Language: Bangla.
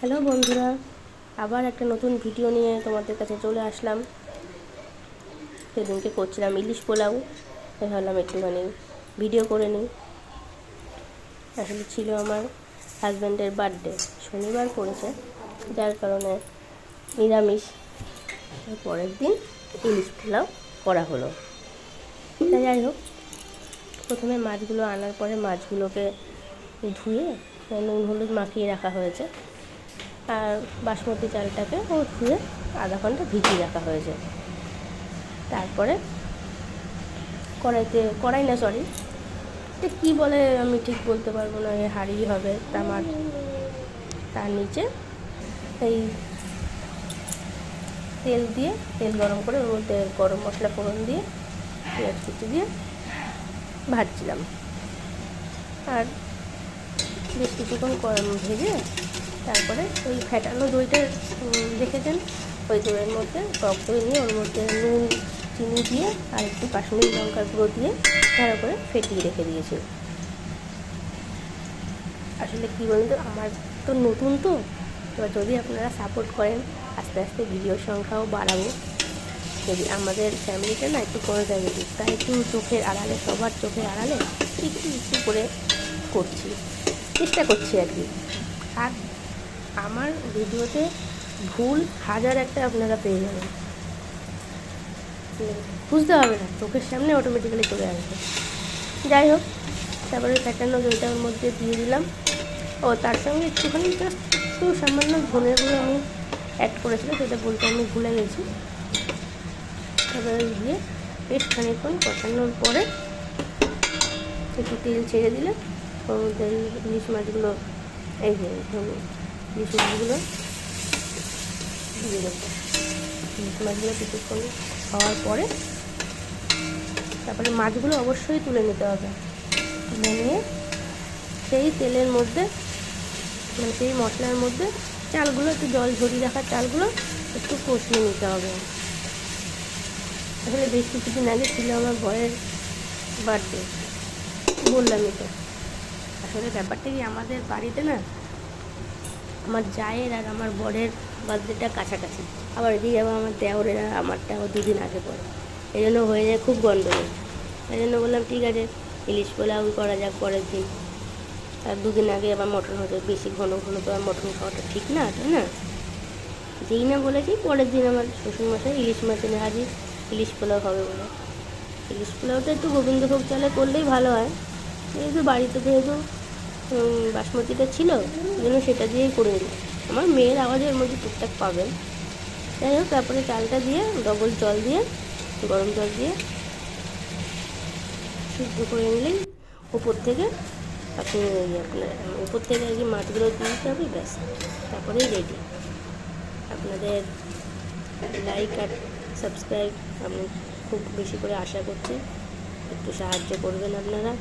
হ্যালো বন্ধুরা, আবার একটা নতুন ভিডিও নিয়ে তোমাদের কাছে চলে আসলাম। সেদিনকে করছিলাম ইলিশ পোলাও, তাই ভাবলাম একটুখানি ভিডিও করে নিই। আসলে ছিল আমার হাজব্যান্ডের বার্থডে, শনিবার পড়েছে, যার কারণে নিরামিষ। পরের দিন ইলিশ পোলাও করা হলো। তাই যাই হোক, প্রথমে মাছগুলো আনার পরে মাছগুলোকে ধুয়ে নুন হলুদ মাখিয়ে রাখা হয়েছে, আর বাসমতি চালটাকে ধুয়ে আধা ঘন্টা ভিজিয়ে রাখা হয়েছে। তারপরে এটা কী বলে আমি ঠিক বলতে পারবো না, হাঁড়ি হবে তার নিচে এই তেল গরম করে ওর মধ্যে গরম মশলা ফোড়ন দিয়ে পেঁয়াজ কুচি দিয়ে ভাজছিলাম। আর বেশ কিছুক্ষণ ভেজে তারপরে ওই ফ্যাটানো দইটা দেখেছেন, ওই দইয়ের মধ্যে টক দই নিয়ে ওর মধ্যে নুন চিনি দিয়ে আর একটু কাশ্মীরি লঙ্কার গুঁড়ো দিয়ে ভালো করে ফেটিয়ে রেখে দিয়েছি। আসলে কী বলুন তো, আমার তো নতুন, তো এবার যদি আপনারা সাপোর্ট করেন আস্তে আস্তে ভিডিওর সংখ্যাও বাড়াবো। যদি আমাদের ফ্যামিলিটা না একটু কনজারভেটিভ, তাই একটু চোখের আড়ালে, সবার চোখের আড়ালে একটু একটু করে চেষ্টা করছি আর কি। আর আমার ভিডিওতে ভুল হাজার একটা আপনারা পেয়ে যাবেন, বুঝতে হবে না, চোখের সামনে অটোমেটিক্যালি চলে আসবে। যাই হোক, তারপরে ফ্যাটানো দইটা ওর মধ্যে দিয়ে দিলাম। তার সঙ্গে একটুখানি জাস্ট একটু সামান্য ধনের গুঁড়ো আমি অ্যাড করেছিলাম, সেটা বলতে আমি ভুলে গেছি। তারপরে দিয়ে বেশ খানিকক্ষণ কষানোর পরে একটু তেল ছেড়ে দিলে ওর মধ্যে ইলিশ মাছগুলো ইলিশ মাছগুলো দিয়ে দেবো। ইলিশ মাছগুলো কিছুক্ষণ খাওয়ার পরে তারপরে মাছগুলো অবশ্যই তুলে নিতে হবে। তুলে নিয়ে সেই তেলের মধ্যে, মানে সেই মশলার মধ্যে চালগুলো, একটু জল ঝরিয়ে রাখা চালগুলো একটু কষিয়ে নিতে হবে। আসলে বেশ কিছুদিন আগে ছিল আমার বরের বার্থডে, বললামই তো। আসলে ব্যাপারটা কি, আমাদের বাড়িতে না আমার জায়ের আর আমার বরের বার্থডেটা কাছাকাছি, আবার এদিকে আবার আমার দেওরেরা আমারটা আবার দুদিন আগে পড়ে, এই জন্য হয়ে যায় খুব গন্ডগোল। এই জন্য বললাম ঠিক আছে, ইলিশ পোলাও করা যাক পরের দিন। আর দুদিন আগে আবার মটন হতো, বেশি ঘন ঘন তো আর মটন খাওয়াটা ঠিক না, তাই না? যেই না বলেছি পরের দিন আমার শ্বশুরমশাই ইলিশ মাছ এনে হাজির, ইলিশ পোলাও হবে বলে। ইলিশ পোলাওটা একটু গোবিন্দভোগ চালে করলেই ভালো হয়, যেহেতু বাড়িতে যেহেতু বাসমতিটা ছিল, ওই জন্য সেটা দিয়েই করে নিই। আমার মেয়ের আওয়াজের মধ্যে টুকটাক পাবেন। যাই হোক, তারপরে চালটা দিয়ে ডবল জল দিয়ে, গরম জল দিয়ে সিদ্ধ করে নিলেই উপর থেকে উপর থেকে আর কি মাছগুলো দিয়ে দিতে হবে, ব্যাস, তারপরেই রেডি। আপনাদের লাইক আর সাবস্ক্রাইব আমি খুব বেশি করে আশা করছি, একটু সাহায্য করবেন আপনারা।